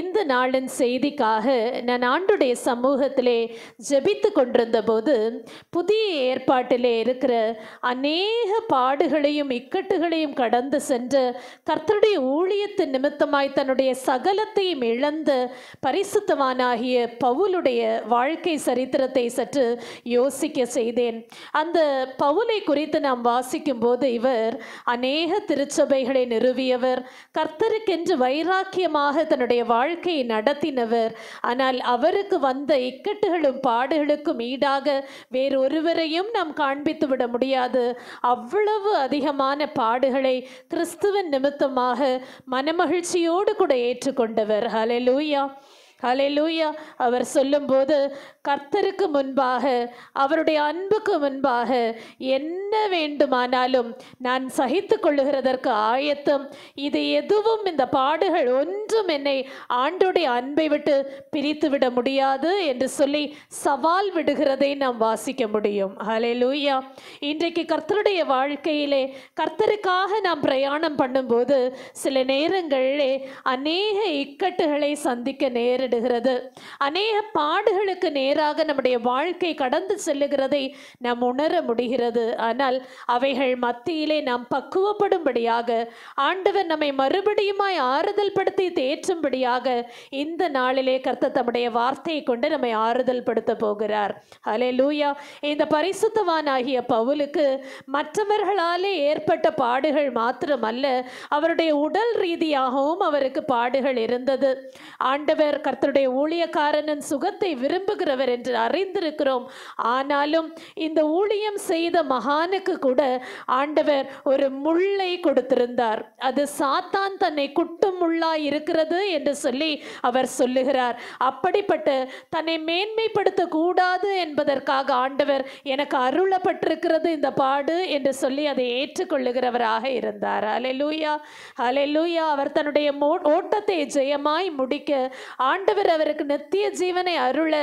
இந்த நாளின் செய்திக்காக நான் ஆண்டுடைய சமூகத்திலே ஜெபித்து கொண்டிருந்த போது புதிய ஏற்பாட்டிலே இருக்கிற அநேக பாடுகளையும் இக்கட்டுகளையும் கடந்து சென்ற கர்த்தருடைய ஊழியத்தின் நிமித்தமாய் தன்னுடைய சகலத்தையும் இழந்த பரிசுத்தவானாகிய பவுலுடைய வாழ்க்கை சரித்திரத்தை சற்று யோசிக்க செய்தேன். அந்த பவுலை குறித்து நாம் வாசிக்கும் போது இவர் அநேக திருச்சபைகளை நிறுவியவர், கர்த்தருக்கென்று வைராக்கியமாக தன்னுடைய வாழ்க்கையை நடத்தினவர். ஆனால் அவருக்கு வந்த இக்கட்டுகளும் பாடுகளுக்கும் ஈடாக வேறொருவரையும் நாம் காண்பித்து விட முடியாது. அவ்வளவு அதிகமான பாடுகளை கிறிஸ்துவின் நிமித்தமாக மனமகிழ்ச்சியோடு கூட ஏற்றுக்கொண்டவர். ஹல்லேலூயா, ஹல்லேலூயா. அவர் சொல்லும்போது கர்த்தருக்கு முன்பாக, அவருடைய அன்புக்கு முன்பாக என்ன வேண்டுமானாலும் நான் சகித்து கொள்ளுகிறதற்கு ஆயத்தம். இது எதுவும், இந்த பாடுகள் ஒன்றும் என்னை ஆண்டுடைய அன்பை விட்டு பிரித்து விட முடியாது என்று சொல்லி சவால் விடுகிறதை நாம் வாசிக்க முடியும். ஹல்லேலூயா. இன்றைக்கு கர்த்தருடைய வாழ்க்கையிலே கர்த்தருக்காக நாம் பிரயாணம் பண்ணும்போது சில நேரங்களிலே அநேக இக்கட்டுகளை சந்திக்க நேரிடுகிறது. அநேக பாடுகளுக்கு நேராக நம்முடைய வாழ்க்கை கடந்து செல்லுகிறதை நாம் உணர முடிகிறது. ஆனால் அவைகள் மத்தியிலே நாம் பக்குவப்படும்படியாக, ஆண்டவர் நம்மை மறுபடியுமாய் ஆறுதல் படுத்தி தேற்றும்படியாக இந்த நாளிலே கர்த்தர் தம்முடைய வார்த்தையை கொண்டு நம்மை ஆறுதல் படுத்த போகிறார். ஹல்லேலூயா. இந்த பரிசுத்தவானாகிய பவுலுக்கு மற்றவர்களாலே ஏற்பட்ட பாடுகள் மாத்திரமல்ல, அவருடைய உடல் ரீதியாகவும் அவருக்கு பாடுகள் இருந்தது. ஆண்டவர் கர்த்தருடைய ஊழியக்காரனின் சுகத்தை விரும்புகிறவர் என்று அறிந்திருக்கிறோம். ஆனாலும் இந்த ஊழியம் செய்த மகானுக்கு கூட ஆண்டவர் ஒரு முள்ளை கொடுத்திருந்தார். அது சாத்தான் தன்னை குட்டும் முள்ளாய் இருக்கிறது என்று சொல்லி அவர் சொல்லுகிறார். அப்படிப்பட்ட தன்னை மேன்மைப்படுத்த கூடாது என்பதற்காக ஆண்டவர் எனக்கு அருளப்பட்டிருக்கிறது இந்த பாடு என்று சொல்லி அதை ஏற்றுக்கொள்ளுகிறவராக இருந்தார். ஹல்லேலூயா, ஹல்லேலூயா. அவர் தன்னுடைய ஓட்டத்தை ஜெயமாய் முடிக்க ஆண்டவர் அவருக்கு நித்திய ஜீவனை அருள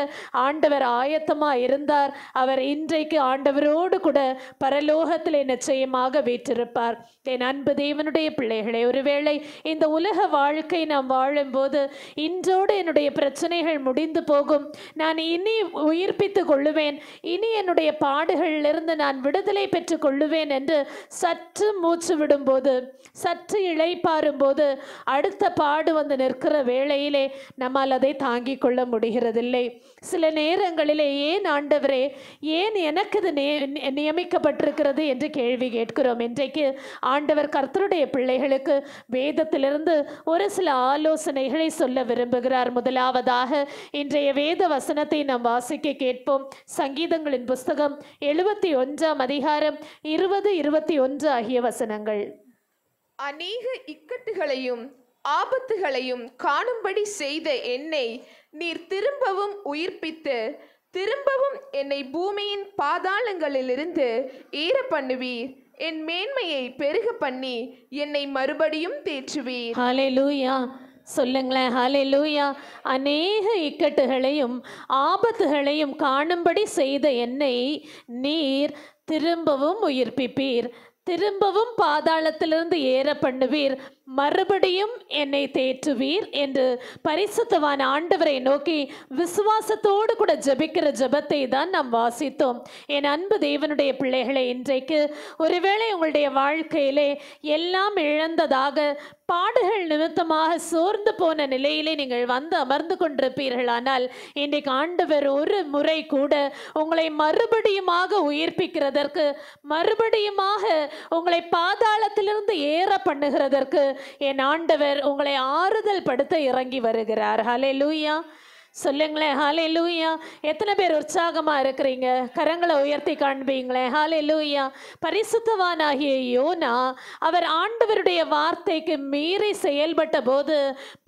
ஆண்டவர் ஆயத்தமாக இருந்தார். அவர் இன்றைக்கு ஆண்டவரோடு கூட பரலோகத்திலே நிச்சயமாக வீற்றிருப்பார். என் அன்பு தேவனுடைய பிள்ளைகளே, ஒருவேளை இந்த உலக வாழ்க்கை நாம் வாழும்போது இன்றோடு என்னுடைய பிரச்சனைகள் முடிந்து போகும், நான் இனி உயிர்ப்பித்து கொள்ளுவேன், இனி என்னுடைய பாடுகளிலிருந்து நான் விடுதலை பெற்று கொள்ளுவேன் என்று சற்று மூச்சு விடும்போது, சற்று இளைப்பாறும் போது அடுத்த பாடு வந்து நிற்கிற வேளையிலே நம்மால் அதை தாங்கிக் கொள்ள முடிகிறதில்லை. சில நேரங்களிலே ஏன் ஆண்டவரே, ஏன் எனக்கு இது நியமிக்கப்பட்டிருக்கிறது என்று கேள்வி கேட்கிறோம். இன்றைக்கு ஆண்டவர் கர்த்தருடைய பிள்ளைகளுக்கு வேதத்திலிருந்து ஒரு சில ஆலோசனைகளை சொல்ல விரும்புகிறார். முதலாவதாக இன்றைய வேத வசனத்தை நாம் வாசிக்க கேட்போம். சங்கீதங்களின் புஸ்தகம் 71 அதிகாரம் 20-21 ஆகிய வசனங்கள். அநேக இக்கட்டுகளையும் ஆபத்துகளையும் காணும்படி செய்த என்னை நீர் திரும்பவும் உயிர்ப்பித்து திரும்பவும் என்னை பூமியின் பாதாளங்களிலிருந்து ஏற பண்ணுவீர். என் மேன்மையை பெருக பண்ணி என்னை மறுபடியும் தேற்றுவீர். ஹல்லேலூயா. சொல்லுங்களேன், ஹல்லேலூயா. அநேக இக்கட்டுகளையும் ஆபத்துகளையும் காணும்படி செய்த என்னை நீர் திரும்பவும் உயிர்ப்பிப்பீர், திரும்பவும் பாதாளத்திலிருந்து ஏற பண்ணுவீர், மறுபடியும் என்னை தேற்றுவீர் என்று பரிசுத்தவான் ஆண்டவரை நோக்கி விசுவாசத்தோடு கூட ஜெபிக்கிற ஜெபத்தை தான் நாம் வாசித்தோம். என் அன்பு தேவனுடைய பிள்ளைகளை, இன்றைக்கு ஒருவேளை உங்களுடைய வாழ்க்கையிலே எல்லாம் இழந்ததாக, பாடுகள் நிமித்தமாக சோர்ந்து போன நிலையிலே நீங்கள் வந்து அமர்ந்து கொண்டிருப்பீர்கள். ஆனால் இன்றைக்கு ஆண்டவர் ஒரு முறை கூட உங்களை மறுபடியுமாக உயிர்ப்பிக்கிறதற்கு, மறுபடியுமாக உங்களை பாதாளத்திலிருந்து ஏற பண்ணுகிறதற்கு என் ஆண்டவர் உங்களை ஆறுதல் படுத்த இறங்கி வருகிறார். ஹல்லேலூயா. சொல்லுங்களேன், ஹல்லேலூயா. எத்தனை பேர் உற்சாகமா இருக்கிறீங்க? கரங்களை உயர்த்தி காண்பீங்களேன். ஹல்லேலூயா. பரிசுத்தவானாகிய யோனா, அவர் ஆண்டவருடைய வார்த்தைக்கு மீறி செயல்பட்ட போது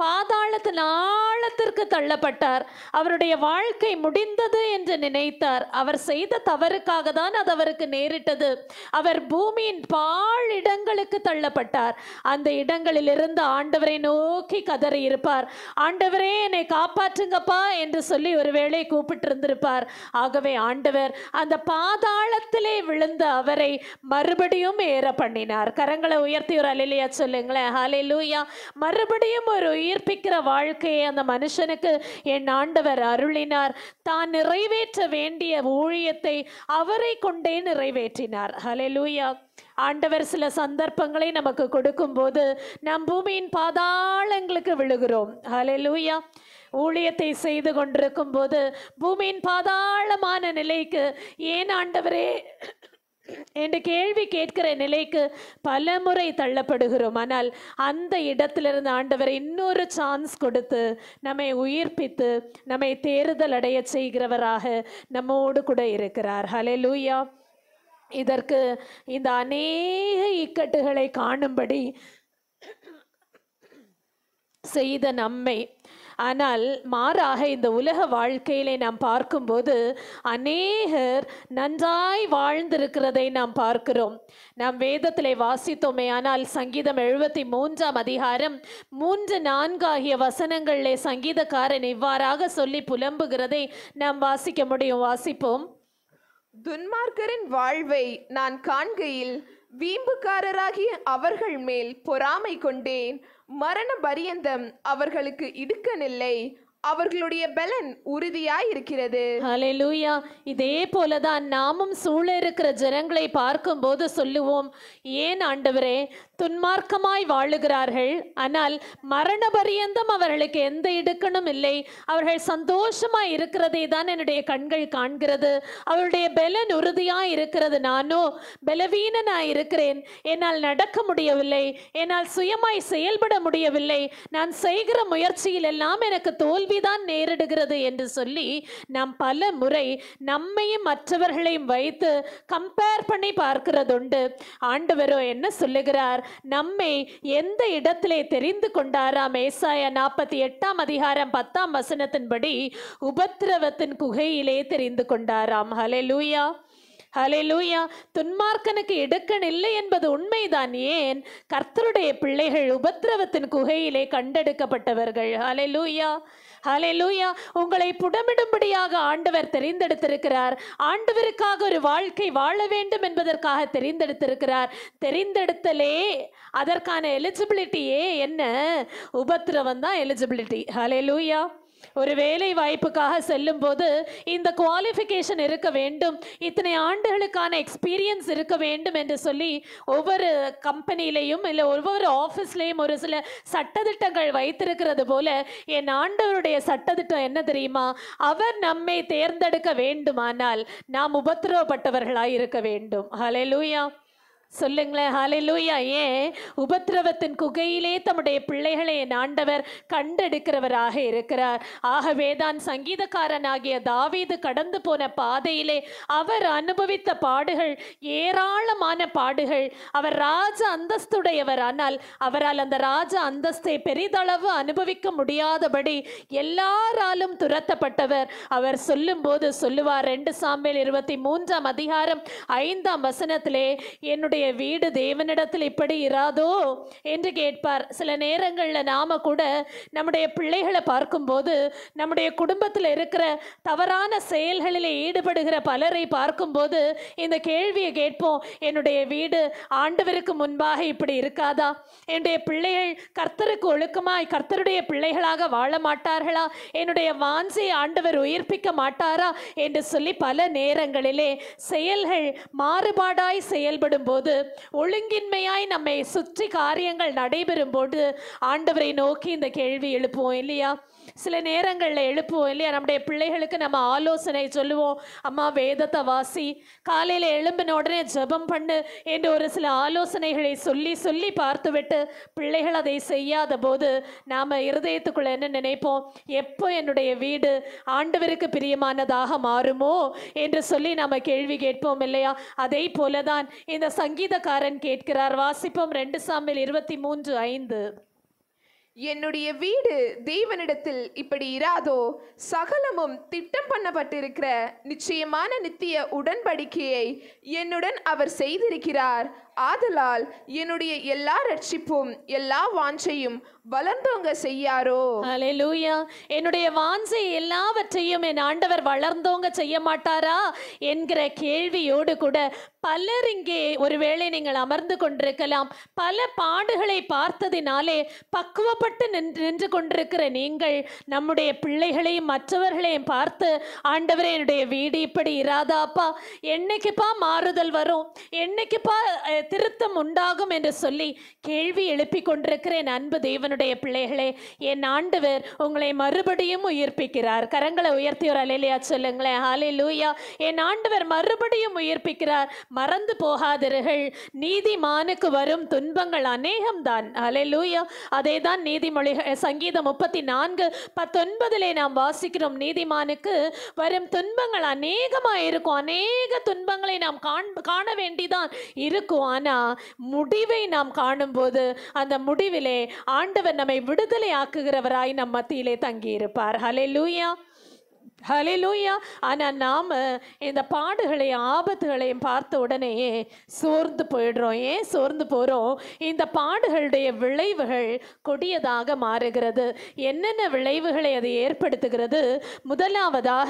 பாதாளத்தின் ஆழத்திற்கு தள்ளப்பட்டார். அவருடைய வாழ்க்கை முடிந்தது என்று நினைத்தார். அவர் செய்த தவறுக்காக தான் அது அவருக்கு நேரிட்டது. அவர் பூமியின் பாழ் இடங்களுக்கு தள்ளப்பட்டார். அந்த இடங்களில் இருந்து ஆண்டவரை நோக்கி கதறி இருப்பார். ஆண்டவரே, என்னை காப்பாற்றுங்கப்பா என்று சொல்லி ஒருவேளை கூப்பிட்டு இருந்திருப்பார். ஆகவே ஆண்டவர் அந்த பாதாளத்திலே விழுந்த அவரை மறுபடியும் ஏற பண்ணினார். கரங்களை உயர்த்தி ஒரு அல்லேலூயா சொல்லுங்களேன். ஹல்லேலூயா. மறுபடியும் ஒரு உயிர்ப்பிக்கிற வாழ்க்கையை அந்த மனுஷனுக்கு என் ஆண்டவர் அருளினார். தான் நிறைவேற்ற வேண்டிய ஊழியத்தை அவரை கொண்டே நிறைவேற்றினார். ஹல்லேலூயா. ஆண்டவர் சில சந்தர்ப்பங்களை நமக்கு கொடுக்கும்போது நம் பூமியின் பாதாளங்களுக்கு விழுகிறோம். ஹல்லேலூயா. ஊழியத்தை செய்து கொண்டிருக்கும் போது பூமியின் பாதாளமான நிலைக்கு ஏன் ஆண்டவரே என்று கேள்வி கேட்கிற நிலைக்கு பல முறை தள்ளப்படுகிறோம். ஆனால் அந்த இடத்திலிருந்து ஆண்டவர் இன்னொரு சான்ஸ் கொடுத்து நம்மை உயிர்ப்பித்து நம்மை தேறுதல் அடைய செய்கிறவராக நம்மோடு கூட இருக்கிறார். ஹல்லேலூயா. இதற்கு இந்த அநேக இக்கட்டுகளை காணும்படி செய்த நம்மை, ஆனால் மாறாக இந்த உலக வாழ்க்கையிலே நாம் பார்க்கும்போது அநேகர் நன்றாய் வாழ்ந்திருக்கிறதை நாம் பார்க்கிறோம். நாம் வேதத்திலே வாசித்தோமே, ஆனால் சங்கீதம் 73 அதிகாரம் 3-4 ஆகிய வசனங்களிலே சங்கீதக்காரன் இவ்வாறாக சொல்லி புலம்புகிறதை நாம் வாசிக்க முடியும். வாசிப்போம். துன்மார்க்கரின் வாழ்வை நான் காண்கையில் வீம்புக்காரராகிய அவர்கள் மேல் பொறாமை கொண்டேன். மரண பரியந்தம் அவர்களுக்கு இடுக்கணில்லை, அவர்களுடைய பலன் உறுதியாயிருக்கிறது. ஹல்லேலூயா. இதே போலதான் நாமும் சூழ இருக்கிற ஜனங்களை பார்க்கும்போது சொல்லுவோம், ஏன் ஆண்டவரே துன்மார்க்கமாய் வாழுகிறார்கள், ஆனால் மரண பரியந்தம் அவர்களுக்கு எந்த இடுக்கணும் இல்லை, அவர்கள் சந்தோஷமாய் இருக்கிறதை தான் என்னுடைய கண்கள் காண்கிறது, அவருடைய பலன் உறுதியாய் இருக்கிறது, நானோ பலவீனனாய் இருக்கிறேன், என்னால் நடக்க முடியவில்லை, என்னால் சுயமாய் செயல்பட முடியவில்லை, நான் செய்கிற முயற்சியில் எல்லாம் எனக்கு தோல்விதான் நேரிடுகிறது என்று சொல்லி நாம் பல முறை நம்மையும் மற்றவர்களையும் வைத்து கம்பேர் பண்ணி பார்க்கிறதுண்டு. ஆண்டவரோ என்ன சொல்லுகிறார்? நம்மை எந்த இடத்திலே தெரிந்து கொண்டாராம்? ஏசாயா 48 அதிகாரம் 10 வசனத்தின்படி உபத்திரவத்தின் குகையிலே தெரிந்து கொண்டாராம். ஹல்லேலூயா. ஹல்லேலூயா. துன்மார்க்கனுக்கு இடுக்கண் இல்லை என்பது உண்மைதான். ஏன்? கர்த்தருடைய பிள்ளைகள் உபத்திரவத்தின் குகையிலே கண்டெடுக்கப்பட்டவர்கள். ஹல்லேலூயா. ஹல்லேலூயா. உங்களை புடமிடும்படியாக ஆண்டவர் தெரிந்தெடுத்திருக்கிறார். ஆண்டவருக்காக ஒரு வாழ்க்கை வாழ வேண்டும் என்பதற்காக தெரிந்தெடுத்திருக்கிறார். தெரிந்தெடுத்தலே அதற்கான எலிஜிபிலிட்டியே என்ன? உபத்திரவம் தான் எலிஜிபிலிட்டி. ஹல்லேலூயா. ஒரு வேலை வாய்ப்புக்காக செல்லும் போது இந்த குவாலிஃபிகேஷன் இருக்க வேண்டும், இத்தனை ஆண்டுகளுக்கான எக்ஸ்பீரியன்ஸ் இருக்க வேண்டும் என்று சொல்லி ஒவ்வொரு கம்பெனிலையும் இல்லை ஒவ்வொரு ஆஃபீஸ்லேயும் ஒரு சில சட்டத்திட்டங்கள் வைத்திருக்கிறது போல என் ஆண்டவருடைய சட்டத்திட்டம் என்ன தெரியுமா? அவர் நம்மை தேர்ந்தெடுக்க வேண்டுமானால் நாம் உபத்திரவப்பட்டவர்களாய் இருக்க வேண்டும். ஹல்லேலூயா. சொல்லுங்களேன். ஹல்லேலூயா. ஏன்? உபத்திரவத்தின் குகையிலே தம்முடைய பிள்ளைகளை என் ஆண்டவர் கண்டெடுக்கிறவராக இருக்கிறார். ஆகவே தான் சங்கீதக்காரனாகிய தாவீது கடந்து போன பாதையிலே அவர் அனுபவித்த பாடுகள் ஏராளமான பாடுகள். அவர் ராஜ அந்தஸ்துடையவர், ஆனால் அவரால் அந்த ராஜ அந்தஸ்தை பெரிதளவு அனுபவிக்க முடியாதபடி எல்லாராலும் துரத்தப்பட்டவர். அவர் சொல்லும் போது சொல்லுவார், 2 சாமுவேல் 23 அதிகாரம் 5 வசனத்திலே, என்னுடைய வீடு தேவனிடத்தில் இப்படி இராதோ என்று கேட்பார். சில நேரங்களில் நாம கூட நம்முடைய பிள்ளைகளை பார்க்கும்போது நம்முடைய குடும்பத்தில் இருக்கிற தவறான செயல்களில் ஈடுபடுகிற பலரை பார்க்கும்போது இந்த கேள்வியை கேட்போம், என்னுடைய வீடு ஆண்டவருக்கு முன்பாக இப்படி இருக்காதா? என்னுடைய பிள்ளைகள் கர்த்தருக்கு ஒழுக்கமாய் கர்த்தருடைய பிள்ளைகளாக வாழ மாட்டார்களா? என்னுடைய வாஞ்சை ஆண்டவர் உயிர்ப்பிக்க மாட்டாரா என்று சொல்லி பல நேரங்களிலே செயல்கள் மாறுபாடாய் செயல்படும் போது, ஒழுங்கின்மையாய் நம்மை சுற்றி காரியங்கள் நடைபெறும் போது ஆண்டவரை நோக்கி இந்த கேள்வி எழுப்புவோம் இல்லையா? சில நேரங்களில் எழுப்புவோம் இல்லையா? நம்முடைய பிள்ளைகளுக்கு நம்ம ஆலோசனை சொல்லுவோம், அம்மா வேதத்தை வாசி, காலையில் எழும்பின உடனே ஜெபம் பண்ணு என்று ஒரு சில ஆலோசனைகளை சொல்லி சொல்லி பார்த்துவிட்டு பிள்ளைகள் அதை செய்யாத போது நாம் இருதயத்துக்குள்ள என்ன நினைப்போம்? எப்போ என்னுடைய வீடு ஆண்டவருக்கு பிரியமானதாக மாறுமோ என்று சொல்லி நாம் கேள்வி கேட்போம் இல்லையா? அதை போலதான் இந்த சங்கீதக்காரன் கேட்கிறார். வாசிப்போம். 2 சாமுவேல் 23:5. என்னுடைய வீடு தேவனிடத்தில் இப்படி இராதோ? சகலமும் திட்டம் பண்ணப்பட்டிருக்கிற நிச்சயமான நித்திய உடன்படிக்கையை என்னுடன் அவர் செய்திருக்கிறார். ஆதலால் என்னுடைய எல்லா ரட்சிப்பும் எல்லா வாஞ்சையும் வளர்ந்தோங்க செய்யாரோ. ஹல்லேலூயா. என்னுடைய வாஞ்சை எல்லாவற்றையும் என் ஆண்டவர் வளர்ந்தோங்க செய்ய மாட்டாரா என்கிற கேள்வியோடு கூட பலர் இங்கே ஒருவேளை நீங்கள் அமர்ந்து கொண்டிருக்கலாம். பல பாடுகளை பார்த்ததினாலே பக்குவப்பட்டு நின்று கொண்டிருக்கிற நீங்கள் நம்முடைய பிள்ளைகளையும் மற்றவர்களையும் பார்த்து, ஆண்டவரே என்னுடைய வீடு இப்படி இராதாப்பா, என்னைக்குப்பா மாறுதல் வரும், என்னைக்குப்பா திருத்தம் உண்டாகும் என்று சொல்லி கேள்வி எழுப்பி கொண்டிருக்கிற என் அன்பு தேவனுடைய பிள்ளைகளே, என் ஆண்டவர் உங்களை மறுபடியும் உயிர்ப்பிக்கிறார். கரங்களை உயர்த்தி ஒரு அல்லேலூயா சொல்லுங்களேன். ஹல்லேலூயா. என் ஆண்டவர் மறுபடியும் உயிர்ப்பிக்கிறார். மறந்து போகாதீர்கள், நீதிமானுக்கு வரும் துன்பங்கள் அநேகம்தான். ஹல்லேலூயா. அதே தான் நீதிமொழிகள் சங்கீதம் 34:19 நாம் வாசிக்கிறோம். நீதிமானுக்கு வரும் துன்பங்கள் அநேகமாக இருக்கும். அநேக துன்பங்களை நாம் காண வேண்டிதான் இருக்கும். ஆனால் முடிவை நாம் காணும்போது அந்த முடிவிலே ஆண்டவர் நம்மை விடுதலை ஆக்குகிறவராய் நம் மத்தியிலே தங்கியிருப்பார். ஹல்லேலூயா. ஹல்லேலூயா. ஆனால் நாம் இந்த பாடுகளையும் ஆபத்துகளையும் பார்த்த உடனே சோர்ந்து போயிடுறோம். ஏன் சோர்ந்து போகிறோம்? இந்த பாடுகளுடைய விளைவுகள் கொடியதாக மாறுகிறது. என்னென்ன விளைவுகளை அது ஏற்படுத்துகிறது? முதலாவதாக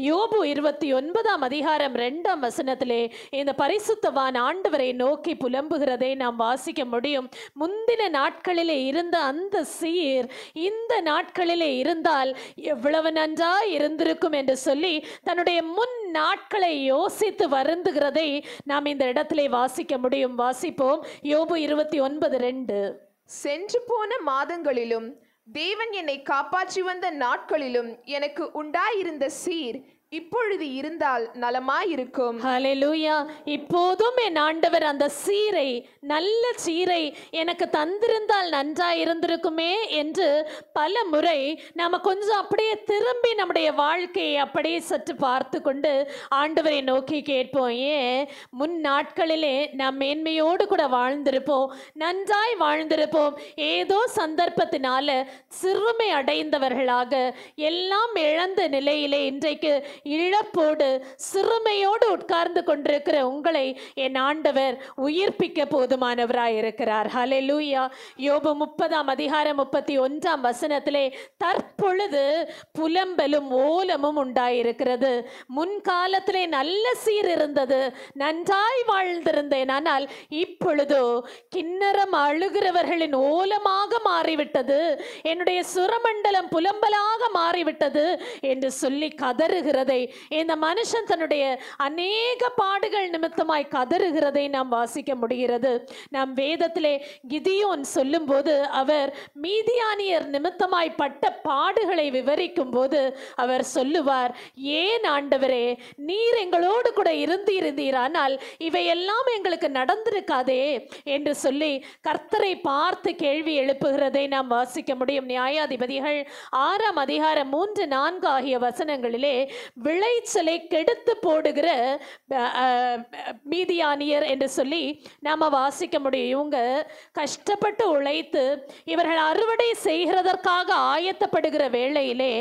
யோபு 29:2 இந்த பரிசுத்தவான் ஆண்டவரை நோக்கி புலம்புகிறதை நாம் வாசிக்க முடியும். முந்தின நாட்களிலே இருந்த அந்த சீர் இந்த நாட்களிலே இருந்தால் எவ்வளவு நன்றாய் இருந்திருக்கும் என்று சொல்லி தன்னுடைய முன் நாட்களை யோசித்து வருந்துகிறதை நாம் இந்த இடத்திலே வாசிக்க முடியும். வாசிப்போம். யோபு 29:2. சென்று போன மாதங்களிலும் தேவன் என்னை காப்பாற்றி வந்த நாட்களிலும் எனக்கு உண்டாயிருந்த சீர் இப்பொழுது இருந்தால் நலமாயிருக்கும். ஹல்லேலூயா. இப்போதும் என் ஆண்டவர் அந்த சீரை, நல்ல சீரை எனக்கு தந்திருந்தால் நன்றாய் இருந்திருக்குமே என்று பல முறை நாம் கொஞ்சம் அப்படியே திரும்பி நம்முடைய வாழ்க்கையை அப்படியே சற்று பார்த்து கொண்டு ஆண்டவரை நோக்கி கேட்போம். ஏன் முன் நாட்களிலே நாம் மேன்மையோடு கூட வாழ்ந்திருப்போம், நன்றாய் வாழ்ந்திருப்போம். ஏதோ சந்தர்ப்பத்தினால சிறுமை அடைந்தவர்களாக எல்லாம் இழந்த நிலையிலே இன்றைக்கு இழப்போடு சிறுமையோடு உட்கார்ந்து கொண்டிருக்கிற உங்களை என் ஆண்டவர் உயிர்ப்பிக்க போதுமானவராய் இருக்கிறார். ஹல்லேலூயா. யோபு 30:31 தற்பொழுது புலம்பலும் ஓலமும் உண்டாயிருக்கிறது. முன்காலத்திலே நல்ல சீர் இருந்தது, நன்றாய் வாழ்ந்திருந்தேன். ஆனால் இப்பொழுதோ கிண்ணறம் அழுகிறவர்களின் ஓலமாக மாறிவிட்டது, என்னுடைய சுரமண்டலம் புலம்பலாக மாறிவிட்டது என்று சொல்லி கதறுகிறதை இந்த மனுஷன் தன்னுடைய அநேக பாடுகள் நிமித்தமாய் கதறுகிறதை நாம் வாசிக்க முடிகிறது. நாம் வேதத்திலே கிதியோன் சொல்லும் போது அவர் மீதியானியர் நிமித்தமாய் பட்ட பாடுகளை விவரிக்கும் போது அவர் சொல்லுவார், ஏன் ஆண்டவரே நீர் எங்களோடு கூட இருந்தீரானால் இவையெல்லாம் எங்களுக்கு நடந்திருக்காதே என்று சொல்லி கர்த்தரை பார்த்து கேள்வி எழுப்புகிறதை நாம் வாசிக்க முடியும். நியாயாதிபதிகள் 6:3-4 ஆகிய வசனங்களிலே விளைச்சலை கெடுத்து போடுகிற மீதியானியர் என்று சொல்லி நாம வாசிக்க முடியும். இவங்க கஷ்டப்பட்டு உழைத்து இவர்கள் அறுவடை செய்கிறதற்காக ஆயத்தப்படுகிற வேளையிலே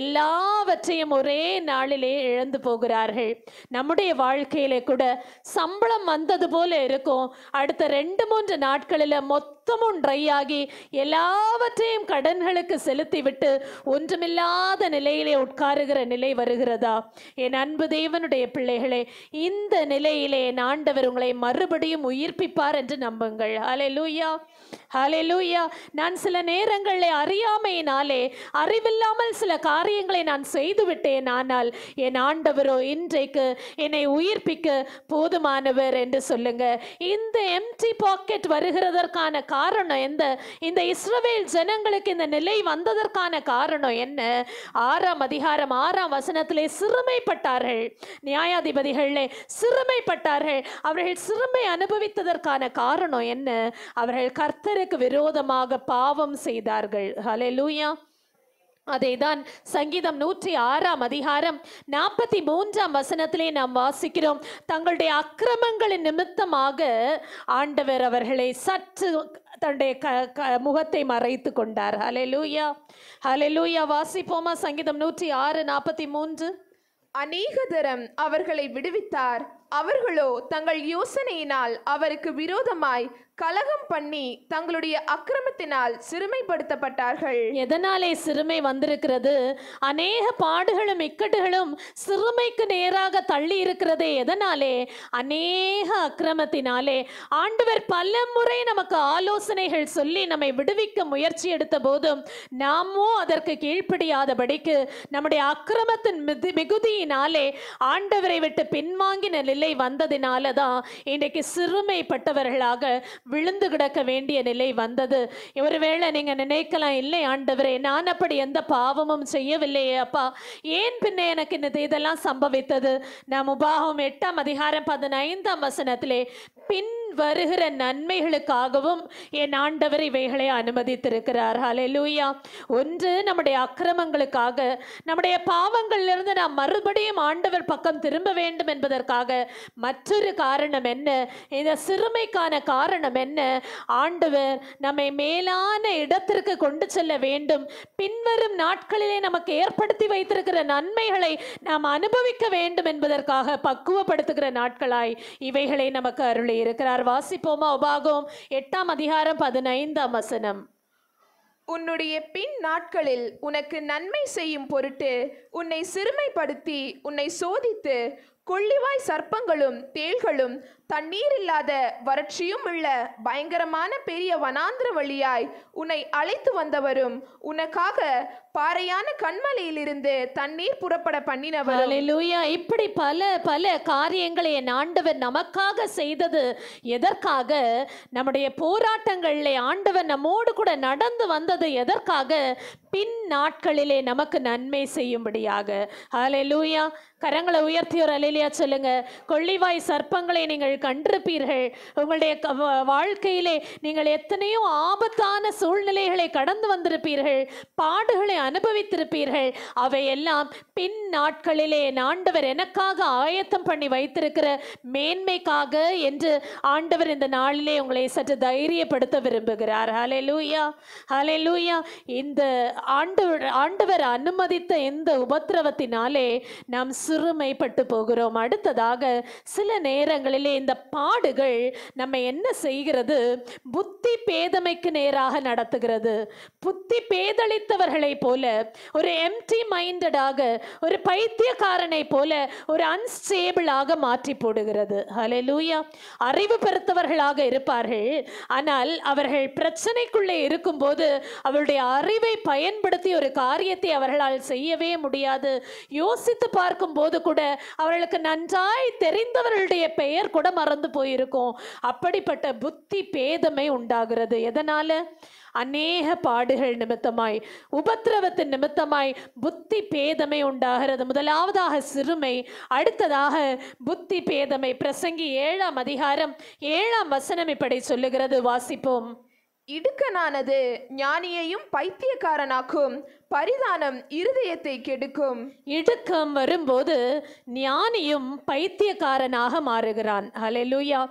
எல்லாவற்றையும் ஒரே நாளிலே இழந்து போகிறார்கள். நம்முடைய வாழ்க்கையிலே கூட சம்பளம் வந்தது போல இருக்கும், அடுத்த 2-3 நாட்களில் மொத்தமும் ட்ரை ஆகி எல்லாவற்றையும் கடன்களுக்கு செலுத்திவிட்டு ஒன்றுமில்லாத நிலையிலே உட்காருகிற நிலை வருகிறதா? என் அன்பு தேவனுடைய பிள்ளைகளே, இந்த நிலையிலே என் ஆண்டவர் உங்களை மறுபடியும் உயிர்ப்பிப்பார் என்று நம்புங்கள். ஹல்லேலூயா. ஹல்லேலூயா. நான் சில நேரங்களில் அறியாமையினாலே, அறிவில்லாமல் சில காரியங்களை நான் செய்துவிட்டேன். ஆனால் என் ஆண்டவரோ இன்றைக்கு என்னை உயிர்ப்பிக்க போதுமானவர் என்று சொல்லுங்க. இந்த எம்டி பாக்கெட் வருகிறதற்கான காரணம் எந்த? இந்த இஸ்ரவேல் ஜனங்களுக்கு இந்த நிலை வந்ததற்கான காரணம் என்ன? 6:6 சிறுமைப்பட்டார்கள். நியாயாதிபதிகளே சிறுமைப்பட்டார்கள். அவர்கள் சிறுமை அனுபவித்ததற்கான காரணம் என்ன? அவர்கள் கர்த்தருக்கு விரோதமாக பாவம் செய்தார்கள். ஹல்லேலூயா. அதேதான் சங்கீதம் 106:43 நாம் வாசிக்கிறோம். தங்களுடைய அக்கிரமங்களின் நிமித்தமாக ஆண்டவர் அவர்களை சற்று தன்னுடைய முகத்தை மறைத்து கொண்டார். ஹல்லேலூயா. ஹல்லேலூயா. வாசிப்போமா? சங்கீதம் 106:43. அநேக தரம் அவர்களை விடுவித்தார், அவர்களோ தங்கள் யோசனையினால் அவருக்கு விரோதமாய் கலகம் பண்ணி தங்களுடைய அக்கிரமத்தினால் சிறுமைப்படுத்தப்பட்டார்கள். எதனாலே சிறுமை வந்திருக்கிறது? அநேக பாடுகளும் இக்கட்டுகளும் சிறுமைக்கு நேராக தள்ளி இருக்கிறதே. எதனாலே? அநேக அக்கிரமத்தினாலே. ஆண்டவர் பல முறை நமக்கு ஆலோசனைகள் சொல்லி நம்மை விடுவிக்க முயற்சி எடுத்த போதும் நாமோ அதற்கு கீழ்ப்படியாதபடிக்கு நம்முடைய அக்கிரமத்தின் மிகுதியினாலே ஆண்டவரை விட்டு பின்வாங்கின நிலை வந்ததினால தான் இன்றைக்கு சிறுமைப்பட்டவர்களாக விழுந்து கிடக்க வேண்டிய நிலை வந்தது. ஒருவேளை நீங்க நினைக்கலாம், இல்லை ஆண்டவரே, நான் அப்படி எந்த பாவமும் செய்யவில்லையே அப்பா, ஏன் பின்ன எனக்கு இதெல்லாம் சம்பவித்தது? நாம் உபாகம் 8:15 பின் வருகிற நன்மைகளுக்காகவும் என் ஆண்டவர் இவைகளை அனுமதித்திருக்கிறார். ஹல்லேலூயா. ஒன்று, நம்முடைய அக்கிரமங்களுக்காக, நம்முடைய பாவங்களிலிருந்து நாம் மறுபடியும் ஆண்டவர் பக்கம் திரும்ப வேண்டும் என்பதற்காக. மற்றொரு காரணம் என்ன? இந்த சிறுமைக்கான காரணம் என்ன? ஆண்டவர் நம்மை மேலான இடத்திற்கு கொண்டு செல்ல வேண்டும். பின்வரும் நாட்களிலே நமக்கு ஏற்படுத்தி வைத்திருக்கிற நன்மைகளை நாம் அனுபவிக்க வேண்டும் என்பதற்காக பக்குவப்படுத்துகிற நாட்களாய் இவைகளை நமக்கு அருளி இருக்கிறார். வாசிப்போமா? உபாகம் 8:15. உன்னுடைய பின் நாட்களில் உனக்கு நன்மை செய்யும் பொருட்டு உன்னை சிறுமைப்படுத்தி உன்னை சோதித்து கொள்ளிவாய் சர்ப்பங்களும் தேள்களும் தண்ணீர் இல்லாத வறட்சியும் உள்ள பயங்கரமான பெரிய வனாந்திர வழியாய் உன்னை அழைத்து வந்தவரும் உனக்காக பாறையான கண்மலையிலிருந்து தண்ணீர் புறப்பட பண்ணினவரும். ஹல்லேலூயா. இப்படி பல பல காரியங்களை என் ஆண்டவர் நமக்காக செய்தது எதற்காக? நம்முடைய போராட்டங்களிலே ஆண்டவர் நம்மோடு கூட நடந்து வந்தது எதற்காக? பின் நாட்களிலே நமக்கு நன்மை செய்யும்படியாக. ஹல்லேலூயா. கரங்களை உயர்த்தி ஒரு அல்லேலூயா சொல்லுங்க. கொள்ளிவாய் சர்ப்பங்களை நீங்கள் கண்டிருப்பீர்கள். உங்களுடைய வாழ்க்கையிலே நீங்கள் எத்தனையோ ஆபத்தான சூழ்நிலைகளை கடந்து வந்திருப்பீர்கள், பாடுகளை அனுபவித்திருப்பீர்கள். அவையெல்லாம் பின் நாட்களிலே ஆண்டவர் எனக்காக ஆயத்தம் பண்ணி வைத்திருக்கிற மேன்மைக்காக என்று ஆண்டவர் இந்த நாளிலே உங்களை சற்று தைரியப்படுத்த விரும்புகிறார். ஹல்லேலூயா, ஹல்லேலூயா. இந்த ஆண்டவர் அனுமதித்த இந்த உபத்திரவத்தினாலே நாம் சிறுமைப்பட்டு போகிறோம். அடுத்ததாக சில நேரங்களிலே இந்த பாடுகள் நம்ம என்ன செய்கிறது? புத்தி பேதமைக்கு நேராக நடத்துகிறது. புத்தி பேதளித்தவர்களை போல, ஒரு எம்டி மைண்டடாக, ஒரு பைத்தியக்காரனை போல, ஒரு அன்ஸ்டேபிளாக மாற்றி போடுகிறது. ஹல்லேலூயா. அறிவு பெருத்தவர்களாக இருப்பார்கள், ஆனால் அவர்கள் பிரச்சனைக்குள்ளே இருக்கும்போது அவருடைய அறிவை பயன்படுத்தி ஒரு காரியத்தை அவர்களால் செய்யவே முடியாது. யோசித்து பார்க்கும் போது கூட அவர்களுக்கு நன்றாய் தெரிந்தவர்களுடைய பெயர் கூட மறந்து போயிருக்கும். அப்படிப்பட்ட புத்தி பேதமை உண்டாகிறது. எதனால? அநேக பாடுகள் நிமித்தமாய், உபத்திரவத்தின் நிமித்தமாய் புத்தி பேதமை உண்டாகிறது. முதலாவதாக சிறுமை, அடுத்ததாக புத்தி பேதமை. பிரசங்கி 7:7 இப்படி சொல்லுகிறது. வாசிப்போம். இடுக்கனானது ஞானியையும் பைத்தியக்காரனாக்கும், பரிதானம் இருதயத்தை கெடுக்கும். இடுக்கம் வரும்போது ஞானியும் பைத்தியக்காரனாக மாறுகிறான். ஹல்லேலூயா.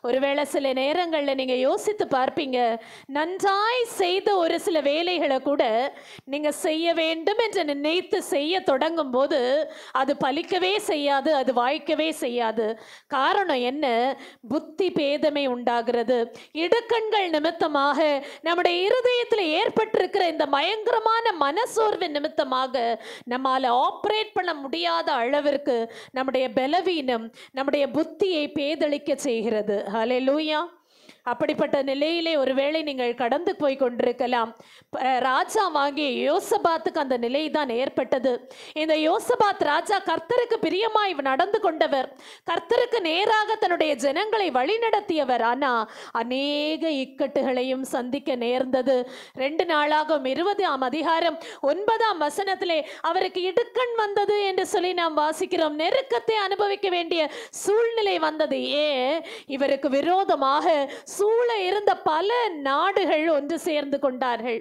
ஒருவேளை சில நேரங்களில் நீங்கள் யோசித்து பார்ப்பீங்க, நன்றாய் செய்த ஒரு சில வேலைகளை கூட நீங்கள் செய்ய வேண்டும் என்று நினைத்து செய்ய தொடங்கும் போது அது பலிக்கவே செய்யாது, அது வாய்க்கவே செய்யாது. காரணம் என்ன? புத்தி பேதமை உண்டாகிறது. இடுக்கண்கள் நிமித்தமாக நம்முடைய இருதயத்தில் ஏற்பட்டிருக்கிற இந்த பயங்கரமான மனசோர்வு நிமித்தமாக நம்மால் ஆப்ரேட் பண்ண முடியாத அளவிற்கு நம்முடைய பலவீனம் நம்முடைய புத்தியை பேதளிக்க செய்கிறது. ஹல்லேலூயா. அப்படிப்பட்ட நிலையிலே ஒருவேளை நீங்கள் கடந்து போய் கொண்டிருக்கலாம். ராஜாவாகிய யோசபாத்துக்கு அந்த நிலை தான் ஏற்பட்டது. இந்த யோசபாத் ராஜா கர்த்தருக்கு பிரியமாய் நடந்து கொண்டவர், கர்த்தருக்கு நேராக தன்னுடைய ஜனங்களை வழிநடத்தியவர். ஆனால் அநேக இக்கட்டுகளையும் சந்திக்க நேர்ந்தது. 2 நாளாகும் 20:9 அவருக்கு இடுக்கண் வந்தது என்று சொல்லி நாம் வாசிக்கிறோம். நெருக்கத்தை அனுபவிக்க வேண்டிய சூழ்நிலை வந்தது. ஏன்? இவருக்கு விரோதமாக சூழ இருந்த பல நாடுகள் ஒன்று சேர்ந்து கொண்டார்கள்.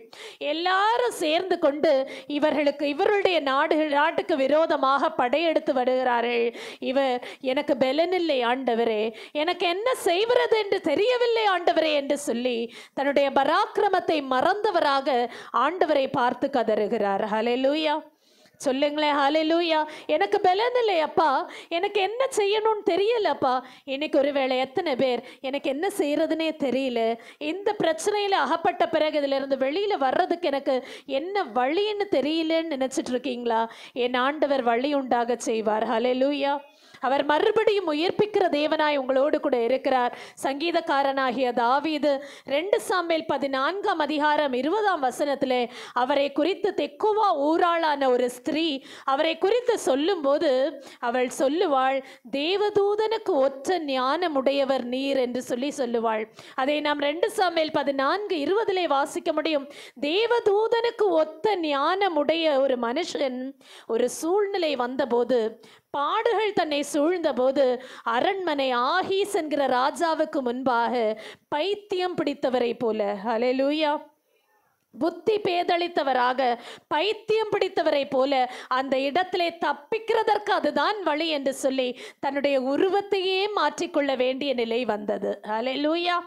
எல்லாரும் சேர்ந்து கொண்டு இவருடைய நாட்டுக்கு விரோதமாக படையெடுத்து வருகிறார்கள். இவர், எனக்கு பலனில்லை ஆண்டவரே, எனக்கு என்ன செய்வது என்று தெரியவில்லை ஆண்டவரே என்று சொல்லி தன்னுடைய பராக்கிரமத்தை மறந்தவராக ஆண்டவரை பார்த்து கதறுகிறார். ஹல்லேலூயா. சொல்லுங்களேன். ஹalleluya. எனக்கு பலன் இல்லையப்பா, எனக்கு என்ன செய்யணும்னு தெரியலப்பா. இன்னைக்கு ஒருவேளை எத்தனை பேர் எனக்கு என்ன செய்யறதுனே தெரியல, இந்த பிரச்சனையில அகப்பட்ட பிறகு இதுல இருந்து வெளியில வர்றதுக்கு எனக்கு என்ன வழின்னு தெரியலன்னு நினைச்சிட்டு இருக்கீங்களா? என் ஆண்டவர் வழி உண்டாக செய்வார். ஹalleluya. அவர் மறுபடியும் உயிர்ப்பிக்கிற தேவனாய் உங்களோடு கூட இருக்கிறார். சங்கீதக்காரனாகிய தாவீது 2 சாமுவேல் 14ஆம் அதிகாரம் 20ஆம் வசனத்திலே அவரை குறித்து தெக்கோவா ஊராளான ஒரு ஸ்திரீ அவரை குறித்து சொல்லும்போது அவள் சொல்லுவாள், தேவதூதனுக்கு ஒற்ற ஞானமுடையவர் நீர் என்று சொல்லுவாள். அதை நாம் 2 சாமுவேல் 14:20 வாசிக்க முடியும். தேவதூதனுக்கு ஒத்த ஞானமுடைய ஒரு மனுஷன் ஒரு சூழ்நிலை வந்தபோது, பாடுகள் தன்னை சூழ்ந்தபோது அரண்மனை ஆகீஸ் என்கிற ராஜாவுக்கு முன்பாக பைத்தியம் பிடித்தவரை போல, ஹல்லேலூயா, புத்தி பேதளித்தவராக பைத்தியம் பிடித்தவரை போல அந்த இடத்திலே தப்பிக்கிறதற்கு அதுதான் வழி என்று சொல்லி தன்னுடைய உருவத்தையே மாற்றிக்கொள்ள வேண்டிய நிலை வந்தது. ஹல்லேலூயா.